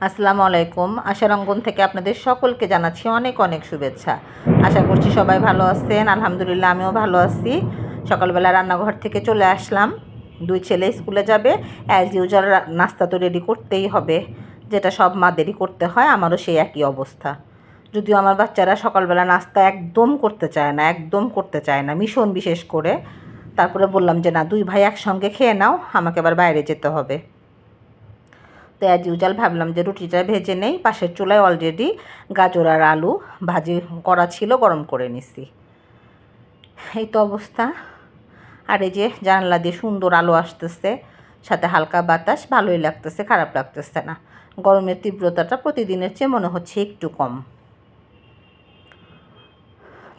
আসসালামু আলাইকুম। আশার অঙ্গন থেকে আপনাদের সকলকে জানাচ্ছি অনেক অনেক শুভেচ্ছা। আশা করছি সবাই ভালো আছেন। আলহামদুলিল্লাহ আমিও ভালো আছি। সকালবেলা রান্নাঘর থেকে চলে আসলাম। দুই ছেলে স্কুলে যাবে, অ্যাজ ইউজুয়াল নাস্তা তো রেডি করতেই হবে, যেটা সব মাদেরই করতে হয়, আমারও সেই একই অবস্থা। যদিও আমার বাচ্চারা সকালবেলা নাস্তা একদম করতে চায় না, একদম করতে চায় না, মিশন বিশেষ করে। তারপরে বললাম যে না, দুই ভাই একসঙ্গে খেয়ে নাও, আমাকে আবার বাইরে যেতে হবে। তো অ্যাজ ইউজুয়াল ভাবলাম যে রুটিটা ভেজে নেই। পাশের চুলায় অলরেডি গাজর আর আলু ভাজি করা ছিল, গরম করে নিছি। এই তো অবস্থা। আর এই যে জানালা দিয়ে সুন্দর আলো আসতেছে, সাথে হালকা বাতাস, ভালোই লাগতেছে, খারাপ লাগতেছে না। গরমের তীব্রতাটা প্রতিদিনের চেয়ে মনে হচ্ছে একটু কম।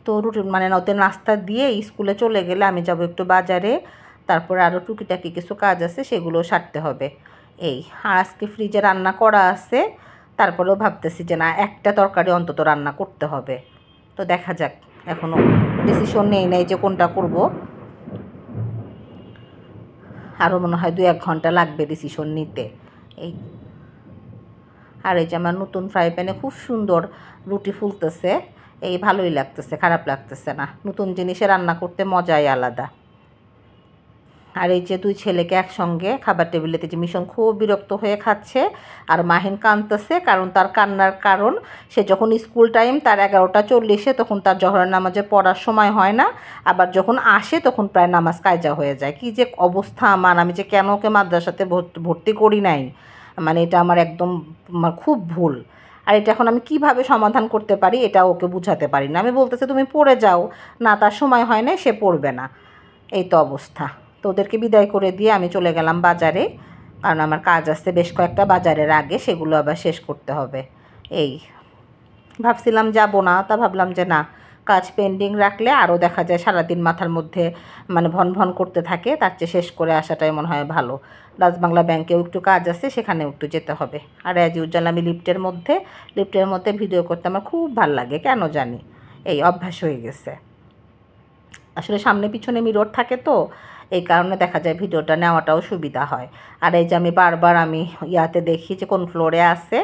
তো রুটি মানে ওদের নাস্তা দিয়ে স্কুলে চলে গেলে আমি যাব একটু বাজারে, তারপর আরও টুকিটাকি কিছু কাজ আছে, সেগুলো সারতে হবে। এই আর আজকে ফ্রিজে রান্না করা আছে, তারপরেও ভাবতেছি যে না, একটা তরকারি অন্তত রান্না করতে হবে। তো দেখা যাক, এখনও ডিসিশন নেই যে কোনটা করব। আরও মনে হয় 2-1 ঘন্টা লাগবে ডিসিশন নিতে। এই আর এই যে আমার নতুন ফ্রাই প্যানে খুব সুন্দর রুটি ফুলতেছে, এই ভালোই লাগতেছে, খারাপ লাগতেছে না। নতুন জিনিসে রান্না করতে মজাই আলাদা। আর এই যে দুই ছেলেকে একসঙ্গে খাবার টেবিলেতে যে মিশন খুব বিরক্ত হয়ে খাচ্ছে, আর মাহিন কাঁদতেছে, কারণ তার কান্নার কারণ সে যখন স্কুল টাইম তার 11:40, তখন তার জহরের নামাজে পড়ার সময় হয় না, আবার যখন আসে তখন প্রায় নামাজ কায়জা হয়ে যায়। কি যে অবস্থা আমার, আমি যে কেন ওকে মাদ্রাসাতে ভর্তি করি নাই, মানে এটা আমার একদম খুব ভুল। আর এটা এখন আমি কিভাবে সমাধান করতে পারি এটা ওকে বুঝাতে পারি না। আমি বলতেছি তুমি পড়ে যাও, না তার সময় হয় না, সে পড়বে না। এই তো অবস্থা। তো ওদেরকে বিদায় করে দিয়ে আমি চলে গেলাম বাজারে, কারণ আমার কাজ আছে বেশ কয়েকটা বাজারের আগে, সেগুলো আবার শেষ করতে হবে। এই ভাবছিলাম যাব না, তা ভাবলাম যে না, কাজ পেন্ডিং রাখলে আরও দেখা যায় সারাদিন মাথার মধ্যে মানে ভন ভন করতে থাকে, তার চেয়ে শেষ করে আসাটাই মনে হয় ভালো। রাজবাংলা ব্যাংকেও একটু কাজ আছে, সেখানেও একটু যেতে হবে। আর অ্যাজ ইউজুয়াল আমি লিফটের মধ্যে ভিডিও করতে আমার খুব ভালো লাগে, কেন জানি, এই অভ্যাস হয়ে গেছে। আসলে সামনে পিছনে মিরর থাকে, তো এই কারণে দেখা যায় ভিডিওটা নেওয়াটাও সুবিধা হয়। আর এই যে আমি বারবার ইয়াতে দেখি যে কোন ফ্লোরে আছে,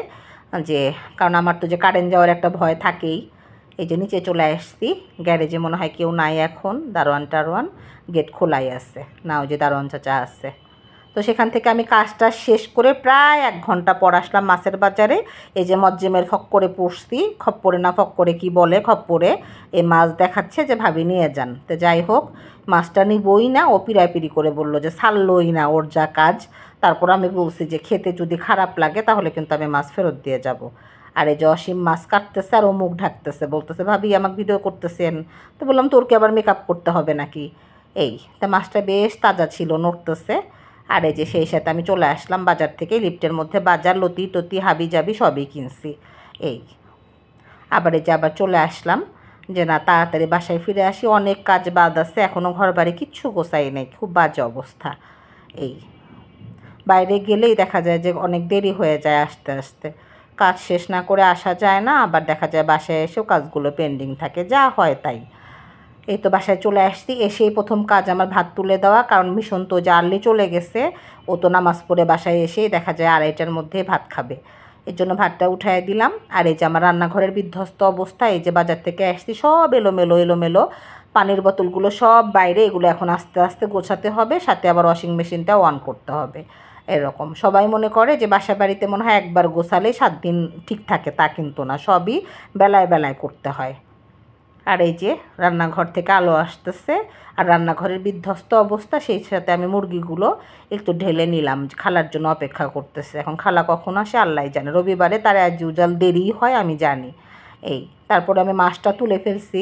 যে কারণ আমার তো যে কারেন্ট যাওয়ার একটা ভয় থাকেই। এই যে নিচে চলে আসছি, গ্যারেজে মনে হয় কেউ নাই এখন, দারোয়ান গেট খোলাই আছে, না ওই যে দারোয়ান চাচা আছে। তো সেখান থেকে আমি কাজটা শেষ করে প্রায় 1 ঘন্টা পর আসলাম মাছের বাজারে। এই যে মজ্জেমের ফক্করে পড়ছি, খপ্পরে না ফক্করে কি বলে, খপ্পরে এই মাছ দেখাচ্ছে যে ভাবি নিয়ে যান। তো যাই হোক, মাছটা নিবই না, ও পিড়াপিড়ি করে বলল যে ছাড়লই না, ওর যা কাজ। তারপর আমি বলছি যে খেতে যদি খারাপ লাগে তাহলে কিন্তু আমি মাছ ফেরত দিয়ে যাব। আর এই যে অসীম মাছ কাটতেছে আর ও মুখ ঢাকতেছে, বলতেছে ভাবি আমাকে ভিডিও করতেছেন। তো বললাম তোর কি আবার মেকআপ করতে হবে নাকি। এই তা মাছটা বেশ তাজা ছিল, নড়তেছে। আর এই যে সেই সাথে আমি চলে আসলাম বাজার থেকে, লিফটের মধ্যে বাজার লতি টতি হাবি জাবি সবই কিনছি। এই আবার এই যে আবার চলে আসলাম যে না, তাড়াতাড়ি বাসায় ফিরে আসি, অনেক কাজ বাদ আছে, এখনও ঘর বাড়ি কিচ্ছু গোছাই নেই, খুব বাজে অবস্থা। এই বাইরে গেলেই দেখা যায় যে অনেক দেরি হয়ে যায় আসতে আসতে, কাজ শেষ না করে আসা যায় না, আবার দেখা যায় বাসায় এসেও কাজগুলো পেন্ডিং থাকে, যা হয় তাই। এই তো বাসায় চলে আসছি, এসেই প্রথম কাজ আমার ভাত তুলে দেওয়া, কারণ মিশন তো যে আর্লি চলে গেছে, ও তো নামাজ পড়ে বাসায় এসেই দেখা যায় 2:30টার মধ্যে ভাত খাবে, এর জন্য ভাতটা উঠাই দিলাম। আর এই যে আমার রান্নাঘরের বিধ্বস্ত অবস্থা, এই যে বাজার থেকে আসছি সব এলোমেলো, পানির বোতলগুলো সব বাইরে, এগুলো এখন আস্তে আস্তে গোছাতে হবে, সাথে আবার ওয়াশিং মেশিনটাও অন করতে হবে। এরকম সবাই মনে করে যে বাসা বাড়িতে মনে হয় একবার গোছালেই 7 দিন ঠিক থাকে, তা কিন্তু না, সবই বেলায় করতে হয়। আর এই যে রান্নাঘর থেকে আলো আসতেছে, আর রান্নাঘরের বিধ্বস্ত অবস্থা, সেই সাথে আমি মুরগিগুলো একটু ঢেলে নিলাম, খালার জন্য অপেক্ষা করতেছে। এখন খালা কখন আসে আল্লাহ জানে, রবিবারে তার অ্যাজ ইউজুয়াল দেরি হয় আমি জানি। এই তারপরে আমি মাছটা তুলে ফেলছি,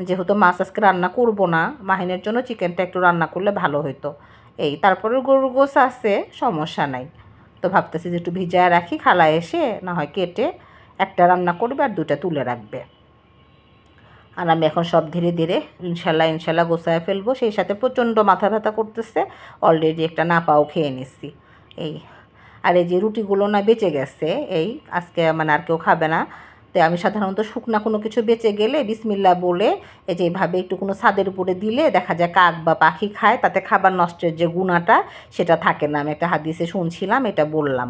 যেহেতু মাছ আজকে রান্না করব না, মাহিনের জন্য চিকেনটা একটু রান্না করলে ভালো হতো। এই তারপরে গরুর গোশ আছে, সমস্যা নাই। তো ভাবতেছি যে একটু ভিজায় রাখি, খালা এসে না হয় কেটে একটা রান্না করবে আর 2টা তুলে রাখবে। আর আমি এখন সব ধীরে ধীরে ইনশাল্লাহ গোছায় ফেলবো। সেই সাথে প্রচণ্ড মাথা ব্যথা করতেছে, অলরেডি একটা নাপাও খেয়ে নিচ্ছি। এই আর এই যে রুটিগুলো না বেঁচে গেছে, এই আজকে মানে আর কেউ খাবে না, তো আমি সাধারণত শুকনা কোনো কিছু বেঁচে গেলে বিসমিল্লাহ বলে এই যে এইভাবে একটু কোনো ছাদের উপরে দিলে দেখা যায় কাক বা পাখি খায়, তাতে খাবার নষ্টের যে গুণাটা সেটা থাকে না। আমি একটা হাদিসে শুনছিলাম, এটা বললাম।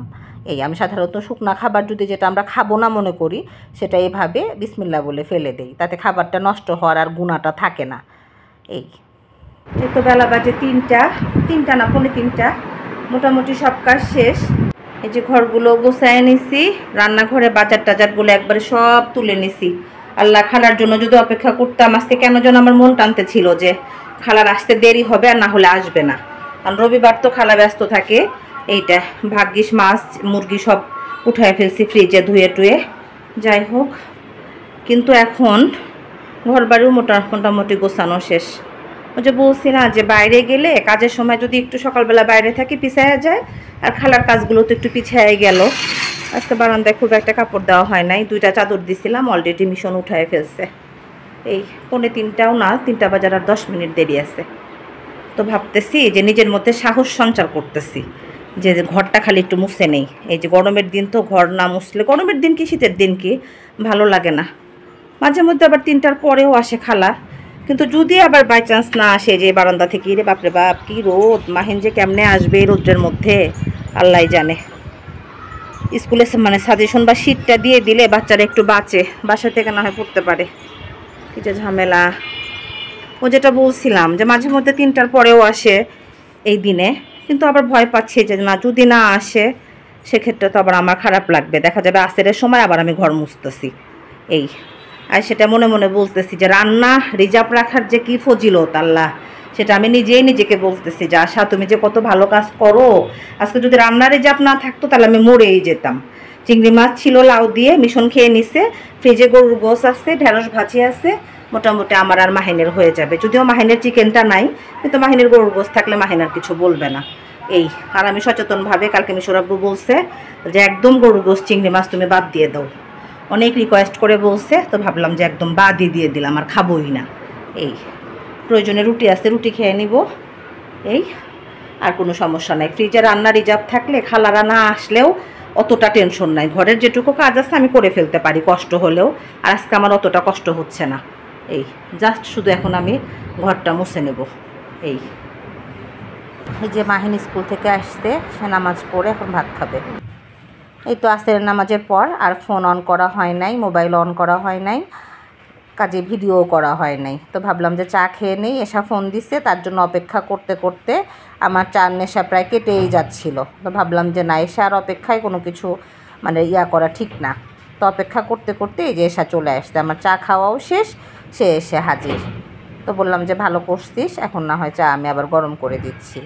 এই আমি সাধারণত শুকনা খাবার যদি যেটা আমরা খাবো না মনে করি, সেটা এভাবে বিসমিল্লাহ বলে ফেলে দেই, তাতে খাবারটা নষ্ট হওয়ার আর গুণাটা থাকে না। এই তো বেলা বাজে 3টা না 2:45, মোটামুটি সব কাজ শেষ। এই যে ঘরগুলো গোছায় নিছি, রান্নাঘরে বাজার টাজারগুলো একবারে সব তুলে নিছি। আল্লাহ, খালার জন্য যদি অপেক্ষা করতাম, আজকে কেন যেন আমার মন টানতে ছিল যে খালার আসতে দেরি হবে আর না হলে আসবে না, কারণ রবিবার তো খালা ব্যস্ত থাকে। এইটা ভাগ্যিস মাছ মুরগি সব উঠায় ফেলছি ফ্রিজে ধুয়ে টুয়ে। যাই হোক, কিন্তু এখন ঘর বাড়িও মোটামুটি গোছানো শেষ। ওই যে বলছি না যে বাইরে গেলে কাজের সময় যদি একটু সকালবেলা বাইরে থাকি পিছায়া যায়, আর খালার কাজগুলো তো একটু পিছায় গেল। আজকে বারান্দায় খুব একটা কাপড় দেওয়া হয় নাই, 2টা চাদর দিছিলাম, অলরেডি মিশন উঠায় ফেলছে। এই 2:45টাও না, 3টা বাজার আর 10 মিনিট দেরি আছে। তো ভাবতেছি যে নিজের মধ্যে সাহস সঞ্চার করতেছি যে ঘরটা খালি একটু মুছে নেই। এই যে গরমের দিন, তো ঘর না মুছলে, গরমের দিন কি শীতের দিন কি ভালো লাগে না। মাঝে মধ্যে আবার 3টার পরেও আসে খালা, কিন্তু যদি আবার বাই চান্স না আসে, যে বারান্দা থেকে রে বাপরে বাপ কি রোদ, মাহিন যে কেমনে আসবে এই রোদ্রের মধ্যে আল্লাহ জানে। স্কুলে মানে সাজেশন বা শীতটা দিয়ে দিলে বাচ্চারা একটু বাঁচে, বাসা থেকে না হয় পড়তে পারে। কি যে ঝামেলা। ও যেটা বলছিলাম যে মাঝে মধ্যে 3টার পরেও আসে এই দিনে, কিন্তু আবার ভয় পাচ্ছি যে না, যদি না আসে সেক্ষেত্রে তো আবার আমার খারাপ লাগবে, দেখা যাবে আসরের সময় আবার আমি ঘর মুছতেছি। এই আর সেটা মনে মনে বলতেছি যে রান্না রিজার্ভ রাখার যে কী ফজিলত আল্লাহ, সেটা আমি নিজেই নিজেকে বলতেছি যে আশা তুমি যে কত ভালো কাজ করো। আজকে যদি রান্না রিজার্ভ না থাকতো তাহলে আমি মরেই যেতাম। চিংড়ি মাছ ছিল লাউ দিয়ে, মিশন খেয়ে নিছে, ফ্রিজে গরুর গোস আছে, ঢেঁড়স ভাজি আছে, মোটামুটি আমার আর মাহিনের হয়ে যাবে। যদিও মাহিনের চিকেনটা নাই, কিন্তু মাহিনের গরুর গোস থাকলে মাহিনার কিছু বলবে না। এই আর আমি সচেতনভাবে, কালকে মিশরাব্বু বলছে যে একদম গরুর গোস চিংড়ি মাছ তুমি বাদ দিয়ে দাও, অনেক রিকোয়েস্ট করে বলছে, তো ভাবলাম যে একদম বাদই দিয়ে দিলাম, আর খাবোই না। এই প্রয়োজনে রুটি আছে, রুটি খেয়ে নিব। এই আর কোনো সমস্যা নাই, ফ্রিজে রান্না রিজার্ভ থাকলে খালারা না আসলেও অতটা টেনশন নাই, ঘরের যেটুকু কাজ আছে আমি করে ফেলতে পারি কষ্ট হলেও, আর আজকে আমার অতটা কষ্ট হচ্ছে না। এই জাস্ট শুধু এখন আমি ঘরটা মুছে নেব। এই যে মাহিন স্কুল থেকে আসতে, সে নামাজ পড়ে এখন ভাত খাবে। এই তো আসরের নামাজের পর আর ফোন অন করা হয় নাই, মোবাইল অন করা হয় নাই, কাজে ভিডিও করা হয় নাই। তো ভাবলাম যে চা খেয়ে নেই, এসা ফোন দিচ্ছে, তার জন্য অপেক্ষা করতে করতে আমার চার নেশা প্রায় কেটেই যাচ্ছিল। তো ভাবলাম যে না, এসা আর অপেক্ষায় কোনো কিছু মানে করা ঠিক না। তো অপেক্ষা করতে করতে এই যে এসা চলে আসছে, আমার চা খাওয়াও শেষ, সে এসে হাজির। তো বললাম যে ভালো করছিস, এখন না হয় চা আমি আবার গরম করে দিচ্ছি।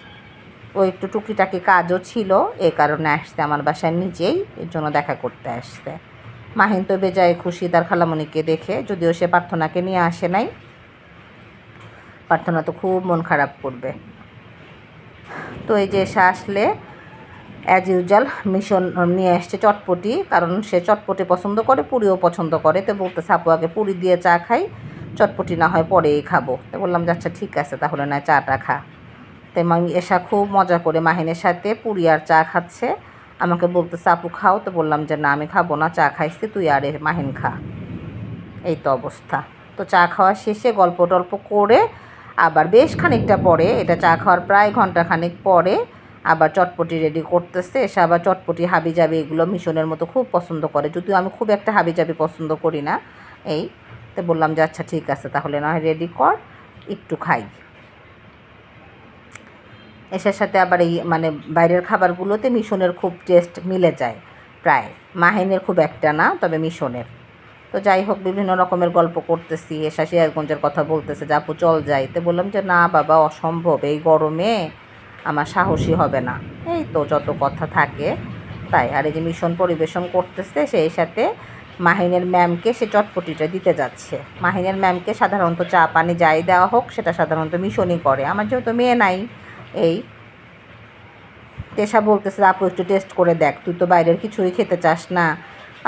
ও একটু টুকিটাকি কাজও ছিল, এই কারণে আসতে আমার বাসায় নিজেই, এর জন্য দেখা করতে আসতে। মাহিন তো বেজায় খুশি তার খালামণিকে দেখে, যদিও সে প্রার্থনাকে নিয়ে আসে নাই, প্রার্থনা তো খুব মন খারাপ করবে। তো এই যে এসে আসলে অ্যাজ ইউজুয়াল মিশন নিয়ে আসছে চটপটি, কারণ সে চটপটি পছন্দ করে, পুরিও পছন্দ করে। তো বলতেছে আপু আগে পুরি দিয়ে চা খাই, চটপটি না হয় পরেই খাবো। তো বললাম যে আচ্ছা ঠিক আছে, তাহলে না চাটা খা। তো আমি এসা খুব মজা করে মাহিনের সাথে পুরি আর চা খাচ্ছে, আমাকে বলতেছে আপু খাও। তো বললাম যে না আমি খাবো না, চা খাইছি, তুই আর মাহিন খা। এই তো অবস্থা। তো চা খাওয়া শেষে গল্প টল্প করে আবার বেশ খানিকটা পরে, এটা চা খাওয়ার প্রায় ঘন্টাখানিক পরে আবার চটপটি রেডি করতেছে। এসে আবার চটপটি হাবিজাবি এগুলো মিশনের মতো খুব পছন্দ করে, যদিও আমি খুব একটা হাবিজাবি পছন্দ করি না। এই তো বললাম যে আচ্ছা ঠিক আছে, তাহলে না হয় রেডি কর, একটু খাই। এসের সাথে আবার এই মানে বাইরের খাবারগুলোতে মিশনের খুব টেস্ট মিলে যায়, প্রায় মাহিনের খুব একটা না, তবে মিশনের। তো যাই হোক, বিভিন্ন রকমের গল্প করতেছি, এসা সিরাজগঞ্জের কথা বলতেছে যে আপু চল যাই। তো বললাম যে না বাবা অসম্ভব, এই গরমে আমার সাহসী হবে না। এই তো যত কথা থাকে তাই। আর এই যে মিশন পরিবেশন করতেছে, সেই সাথে মাহিনের ম্যামকে সে চটপটিটা দিতে যাচ্ছে। মাহিনের ম্যামকে সাধারণত চা পানি যাই দেওয়া হোক সেটা সাধারণত মিশনই করে, আমার যেহেতু মেয়ে নাই। এই তেশা বলতেছে আপু একটু টেস্ট করে দেখ, তুই তো বাইরের কিছুই খেতে চাস না।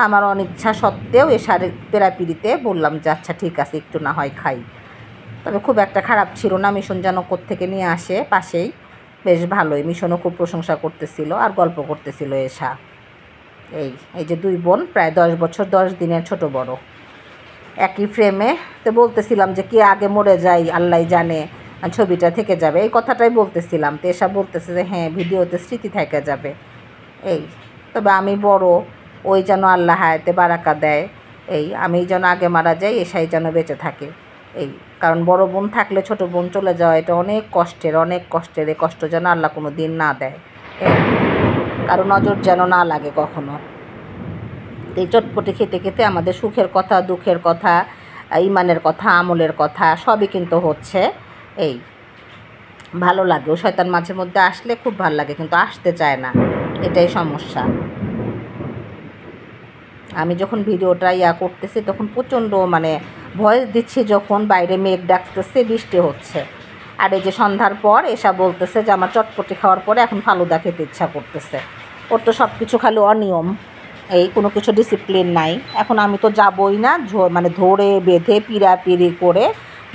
আমার অনিচ্ছা সত্ত্বেও এসার পেরাপিরিতে বললাম যে আচ্ছা ঠিক আছে, একটু না হয় খাই। তবে খুব একটা খারাপ ছিল না, মিশন যেন কোত্থেকে নিয়ে আসে পাশেই, বেশ ভালোই। মিশনও খুব প্রশংসা করতেছিল আর গল্প করতেছিল এসা। এই এই যে 2 বোন প্রায় 10 বছর 10 দিনের ছোট বড়, একই ফ্রেমে। তো বলতেছিলাম যে কে আগে মরে যায় আল্লাহ জানে, ছবিটা থেকে যাবে, এই কথাটাই বলতেছিলাম। তো এসব বলতেছে যে হ্যাঁ ভিডিওতে স্মৃতি থেকে যাবে। এই তবে আমি বড়, ওই যেন আল্লাহ হায়াতে বারাকা দেয়, এই আমি যেন আগে মারা যাই, এসাই যেন বেঁচে থাকে। এই কারণ বড় বোন থাকলে ছোট বোন চলে যাওয়া এটা অনেক কষ্টের, অনেক কষ্টের। এই কষ্ট যেন আল্লাহ কোনো দিন না দেয়, এই কারো নজর যেন না লাগে কখনো। এই চটপটি খেতে খেতে আমাদের সুখের কথা, দুঃখের কথা, ইমানের কথা, আমলের কথা সবই কিন্তু হচ্ছে। এই ভালো লাগে, ও শয়তান মাঝে মধ্যে আসলে খুব ভালো লাগে, কিন্তু আসতে চায় না, এটাই সমস্যা। আমি যখন ভিডিওটা করতেছি তখন প্রচণ্ড মানে ভয়েস দিচ্ছি, যখন বাইরে মেঘ ডাকতেছে, বৃষ্টি হচ্ছে। আর এই যে সন্ধ্যার পর এসা বলতেছে যে আমার চটপটি খাওয়ার পরে এখন ফালুদা খেতে ইচ্ছা করতেছে। ওর তো সব কিছু খালি অনিয়ম, এই কোনো কিছু ডিসিপ্লিন নাই। এখন আমি তো যাবই না, মানে ধরে বেঁধে পিড়াপিড়ি করে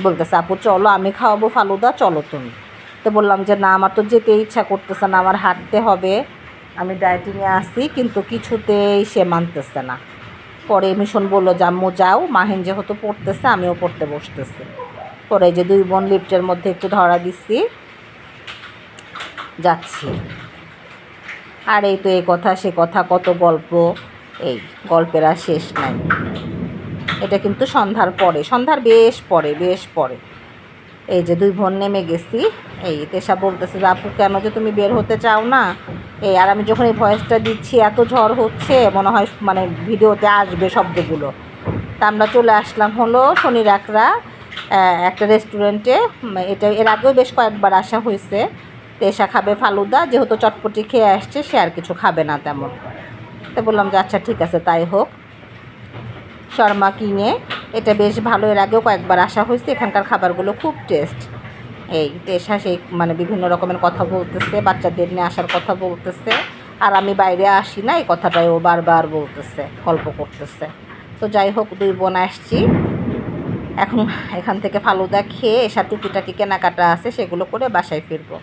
বলতেছে আপু চলো আমি খাওয়াবো ফালুদা, চলো তুমি। তো বললাম যে না আমার তো যেতে ইচ্ছা করতেছে না, আমার হাঁটতে হবে, আমি ডায়েটিংয়ে আসি, কিন্তু কিছুতেই সে মানতেছে না। পরে মিশন বললো যে আম্মু যাও, মাহিন যেহেতু পড়তেছে আমিও পড়তে বসতেছি। পরে এই যে 2 বোন লিফটের মধ্যে একটু ধরা দিচ্ছি, যাচ্ছি। আর এই তো এই কথা সে কথা, কত গল্প, এই গল্পের আর শেষ নাই। এটা কিন্তু সন্ধ্যার পরে, সন্ধ্যার বেশ পরে। এই যে 2 বোন নেমে গেছি। এই তেশা বলতেছে যে আপু কেন যে তুমি বের হতে চাও না। এই আর আমি যখন এই ভয়েসটা দিচ্ছি এত ঝড় হচ্ছে, মনে হয় মানে ভিডিওতে আসবে শব্দগুলো। তা আমরা চলে আসলাম হলো শনির একরা একটা রেস্টুরেন্টে। এটা এর আগেও বেশ কয়েকবার আসা হয়েছে। তেশা খাবে ফালুদা, যেহেতু চটপটি খেয়ে আসছে সে আর কিছু খাবে না তেমন। তো বললাম যে আচ্ছা ঠিক আছে তাই হোক। শর্মা কিনে, এটা বেশ ভালো, এর আগেও কয়েকবার আসা হয়েছে, এখানকার খাবারগুলো খুব টেস্ট। এই তেশা সেই মানে বিভিন্ন রকমের কথা বলতেছে, বাচ্চাদের নিয়ে আসার কথা বলতেছে। আর আমি বাইরে আসি না এই কথাটাই ও বারবার বলতেছে, গল্প করতেছে। তো যাই হোক 2 বোন আসছি, এখন এখান থেকে ফালুদা খেয়ে এসব টুকিটাকি কেনাকাটা আছে সেগুলো করে বাসায় ফিরবো।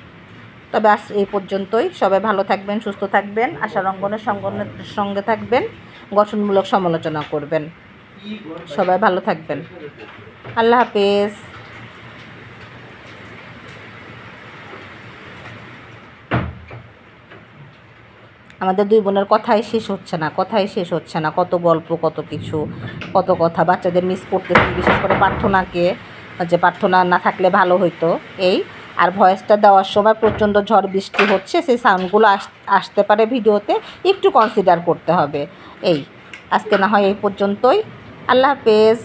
তবে আজ এই পর্যন্তই। সবাই ভালো থাকবেন, সুস্থ থাকবেন, আশার অঙ্গনের সঙ্গে থাকবেন, গঠনমূলক সমালোচনা করবেন। সবাই ভালো থাকবেন, আল্লাহ হাফেজ। আমাদের 2 বোনের কথাই শেষ হচ্ছে না, কত গল্প, কত কিছু, কত কথা। বাচ্চাদের মিস করতেছি, বিশেষ করে প্রার্থনাকে, যে প্রার্থনা না থাকলে ভালো হইতো। এই আর ভয়েসটা দেওয়ার সময় প্রচণ্ড ঝড় বৃষ্টি হচ্ছে, সেই সাউন্ডগুলো আসতে পারে ভিডিওতে, একটু কনসিডার করতে হবে। এই আজকে না হয় এই পর্যন্তই, আল্লাহ হাফেজ।